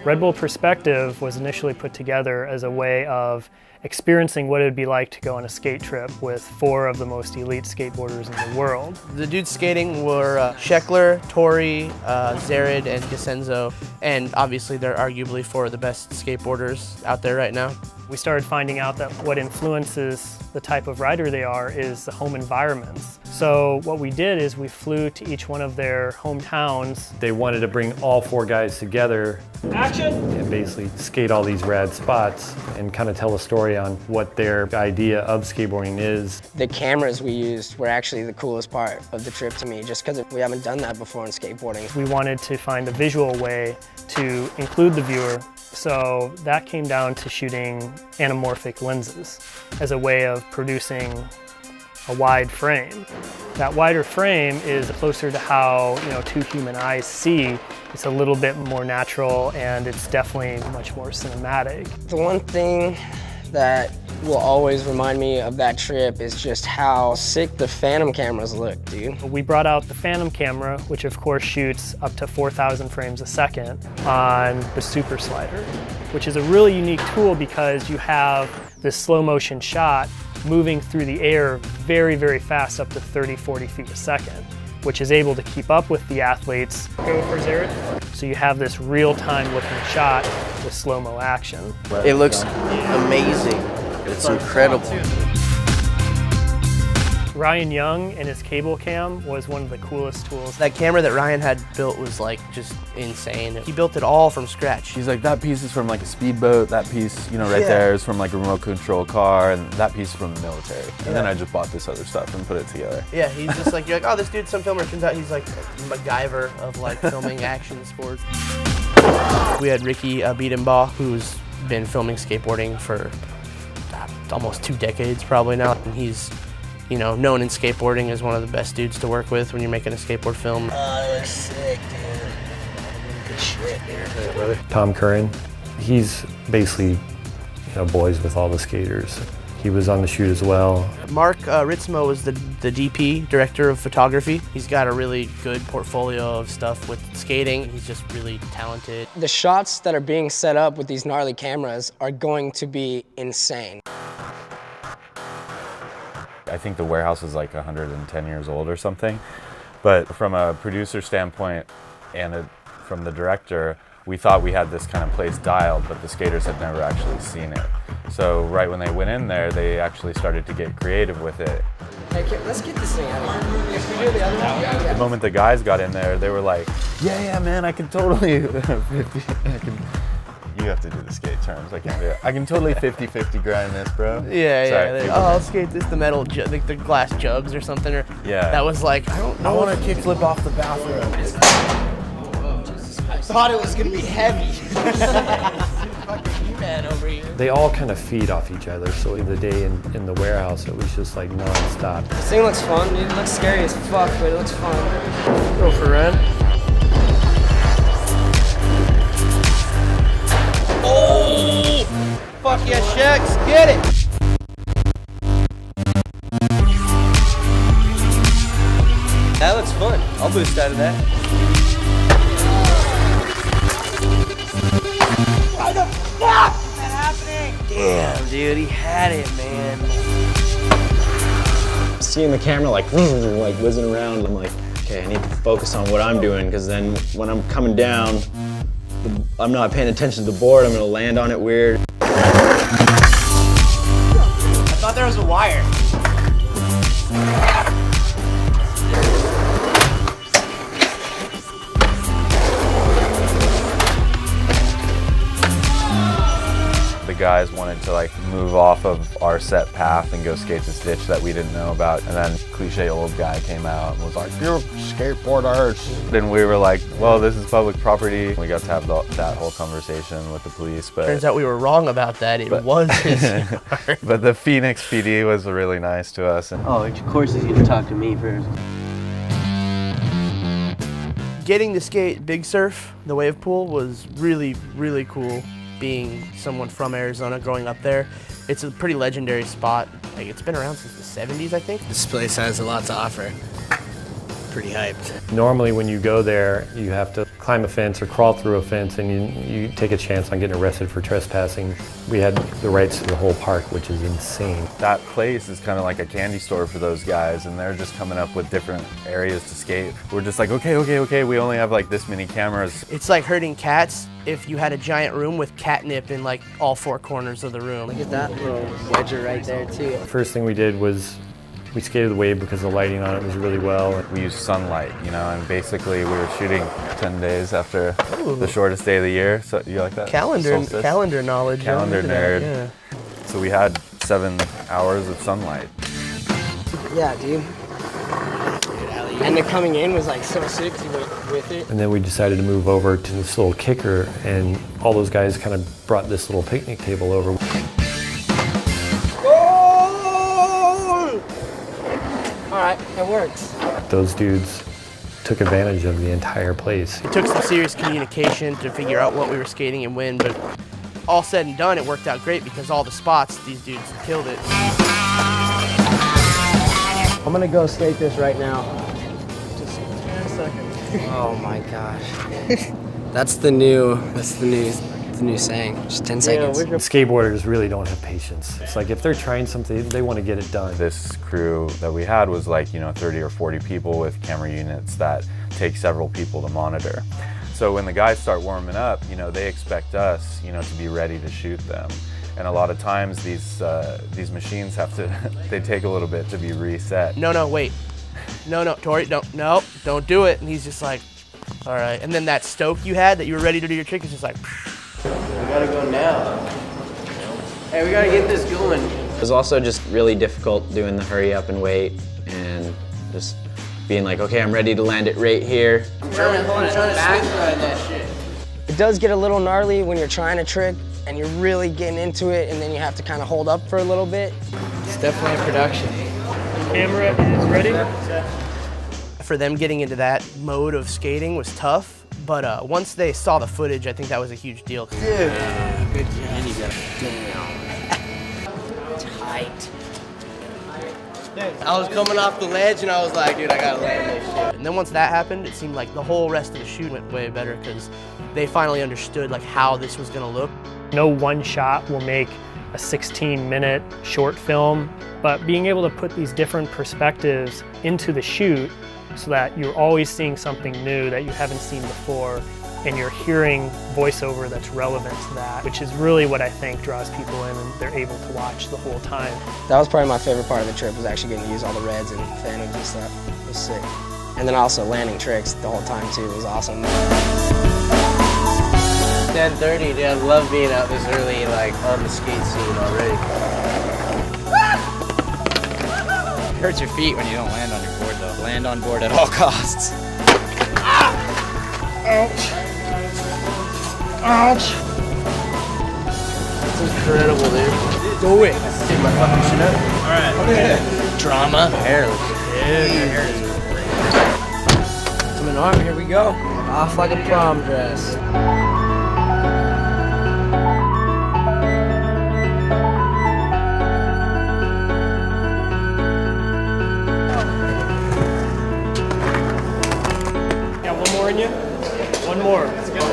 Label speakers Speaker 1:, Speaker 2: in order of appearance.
Speaker 1: Red Bull Perspective was initially put together as a way of experiencing what it would be like to go on a skate trip with 4 of the most elite skateboarders in the world.
Speaker 2: The dudes skating were Sheckler, Tori, Zared, and Desenzo, and obviously they're arguably 4 of the best skateboarders out there right now.
Speaker 1: We started finding out that what influences the type of rider they are is the home environments. So what we did is we flew to each one of their hometowns.
Speaker 3: They wanted to bring all 4 guys together.
Speaker 1: Action!
Speaker 3: And basically skate all these rad spots and kind of tell a story on what their idea of skateboarding is.
Speaker 4: The cameras we used were actually the coolest part of the trip to me, just because we haven't done that before in skateboarding.
Speaker 1: We wanted to find a visual way to include the viewer, so that came down to shooting anamorphic lenses as a way of producing a wide frame. That wider frame is closer to how 2 human eyes see. It's a little bit more natural, and it's definitely much more cinematic.
Speaker 4: The one thing that will always remind me of that trip is just how sick the Phantom cameras look, dude.
Speaker 1: We brought out the Phantom camera, which of course shoots up to 4,000 frames a second on the Super Slider, which is a really unique tool because you have this slow motion shot moving through the air very, very fast, up to 30, 40 feet a second, which is able to keep up with the athletes. Go for Zared. So you have this real-time looking shot with slow-mo action.
Speaker 2: It looks amazing. It's incredible.
Speaker 1: Ryan Young and his cable cam was one of the coolest tools.
Speaker 2: That camera that Ryan had built was like just insane. He built it all from scratch.
Speaker 5: He's like, that piece is from like a speedboat, that piece, right there is from like a remote control car, and that piece is from the military. And then I just bought this other stuff and put it together.
Speaker 2: Yeah, he's just like, you're like, oh, this dude's some filmer. Turns out he's like MacGyver of like filming action sports. We had Ricky Biedenbaugh, who's been filming skateboarding for almost 2 decades probably now. And he's known in skateboarding as one of the best dudes to work with when you're making a skateboard film.
Speaker 4: Oh, that looks sick, dude. Good shit, dude.
Speaker 3: Tom Curran, he's basically boys with all the skaters. He was on the shoot as well.
Speaker 2: Mark Ritzmo was the DP, director of photography. He's got a really good portfolio of stuff with skating. He's just really talented.
Speaker 4: The shots that are being set up with these gnarly cameras are going to be insane.
Speaker 5: I think the warehouse is like 110 years old or something. But from a producer standpoint and from the director, we thought we had this kind of place dialed, but the skaters had never actually seen it. So right when they went in there, they actually started to get creative with it.
Speaker 4: Hey, let's get this thing out of here. Can we do the other one?
Speaker 5: The moment the guys got in there, they were like, yeah, man, I can totally, you have to do the skate terms, I can't do it. I can totally 50-50 grind this, bro.
Speaker 2: Yeah. I'll skate this, the metal, like the glass jugs or something. Or,
Speaker 5: yeah.
Speaker 2: That was like, I don't know.
Speaker 5: I want to kickflip off the bathroom.
Speaker 4: Thought it was gonna be heavy. Fucking man over here.
Speaker 3: They all kind of feed off each other, so the day in the warehouse, it was just like non-stop.
Speaker 4: This thing looks fun, dude. It looks scary as fuck, but it looks fun.
Speaker 1: Go for Ren.
Speaker 2: Oh! Fuck yeah, Shex, get it! That looks fun. I'll boost out of that. Why the fuck is that happening? Damn, dude, he had it, man.
Speaker 6: Seeing the camera like whizzing around, I'm like, okay, I need to focus on what I'm doing, because then when I'm coming down, I'm not paying attention to the board, I'm gonna land on it weird.
Speaker 2: I thought there was a wire.
Speaker 5: The guys wanted to like move off of our set path and go skate this ditch that we didn't know about, and then cliche old guy came out and was like, "You're skateboarders." Then we were like, "Well, this is public property." We got to have that whole conversation with the police, but
Speaker 2: turns out we were wrong about that. It was his yard.
Speaker 5: But the Phoenix PD was really nice to us. And
Speaker 7: oh, of course he's gonna talk to me first.
Speaker 2: Getting to skate Big Surf, the wave pool, was really, really cool. Being someone from Arizona, growing up there, it's a pretty legendary spot. Like, it's been around since the 70s, I think.
Speaker 7: This place has a lot to offer. pretty hyped.
Speaker 3: Normally when you go there, you have to climb a fence or crawl through a fence, and you take a chance on getting arrested for trespassing. We had the rights to the whole park, which is insane.
Speaker 5: That place is kind of like a candy store for those guys, and they're just coming up with different areas to skate. We're just like, okay, we only have like this many cameras.
Speaker 2: It's like herding cats if you had a giant room with catnip in like all four corners of the room.
Speaker 7: Look at that little wedger right there too.
Speaker 3: First thing we did was we skated the wave because the lighting on it was really well.
Speaker 5: We used sunlight, you know, and basically we were shooting 10 days after the shortest day of the year. So you like that?
Speaker 2: Calendar knowledge.
Speaker 5: Calendar nerd.
Speaker 2: Yeah.
Speaker 5: So we had 7 hours of sunlight.
Speaker 4: Yeah, dude. And the coming in was like so sick with it.
Speaker 3: And then we decided to move over to this little kicker, and all those guys kind of brought this little picnic table over.
Speaker 4: All right, it works.
Speaker 3: Those dudes took advantage of the entire place.
Speaker 2: It took some serious communication to figure out what we were skating and when, but all said and done, it worked out great because all the spots, these dudes killed it.
Speaker 4: I'm gonna go skate this right now.
Speaker 2: Just a second.
Speaker 4: Oh my gosh. That's the new saying. Just 10 seconds.
Speaker 3: Skateboarders really don't have patience. It's like if they're trying something, they want to get it done.
Speaker 5: This crew that we had was like, 30 or 40 people with camera units that take several people to monitor. So when the guys start warming up, they expect us, to be ready to shoot them. And a lot of times these machines have to, they take a little bit to be reset.
Speaker 2: No, wait. No, Tori, don't do it. And he's just like, all right. And then that stoke you had that you were ready to do your trick is just like,
Speaker 7: We gotta go now. Hey, we gotta get this going.
Speaker 6: It was also just really difficult doing the hurry up and wait and just being like, okay, I'm ready to land it right here.
Speaker 7: Trying to back ride that shit.
Speaker 4: It does get a little gnarly when you're trying to trick and you're really getting into it, and then you have to kind of hold up for a little bit.
Speaker 7: It's definitely a production.
Speaker 1: Camera is ready.
Speaker 2: For them getting into that mode of skating was tough. But once they saw the footage, I think that was a huge deal.
Speaker 7: Dude. Good job. And you got
Speaker 4: Tight.
Speaker 7: I was coming off the ledge and I was like, dude, I gotta land this shit.
Speaker 2: And then once that happened, it seemed like the whole rest of the shoot went way better because they finally understood like how this was gonna look.
Speaker 1: No one shot will make a 16-minute short film, but being able to put these different perspectives into the shoot so that you're always seeing something new that you haven't seen before, and you're hearing voiceover that's relevant to that, which is really what I think draws people in, and they're able to watch the whole time.
Speaker 4: That was probably my favorite part of the trip, was actually getting to use all the reds and phantoms and stuff. It was sick. And then also landing tricks the whole time too was awesome.
Speaker 7: 10:30, dude, I love being out this early, like on the skate scene already.
Speaker 8: It hurts your feet when you don't land on your board though. Land on board at all costs.
Speaker 1: Ouch. Ouch.
Speaker 2: It's incredible, dude. Do it. Get my fucking shit up.
Speaker 8: All right.
Speaker 2: Okay.
Speaker 8: Drama.
Speaker 2: Hairless.
Speaker 8: Yeah.
Speaker 7: Coming on, here we go. Off like a prom dress.
Speaker 1: Got one more in you? One more. Let's go.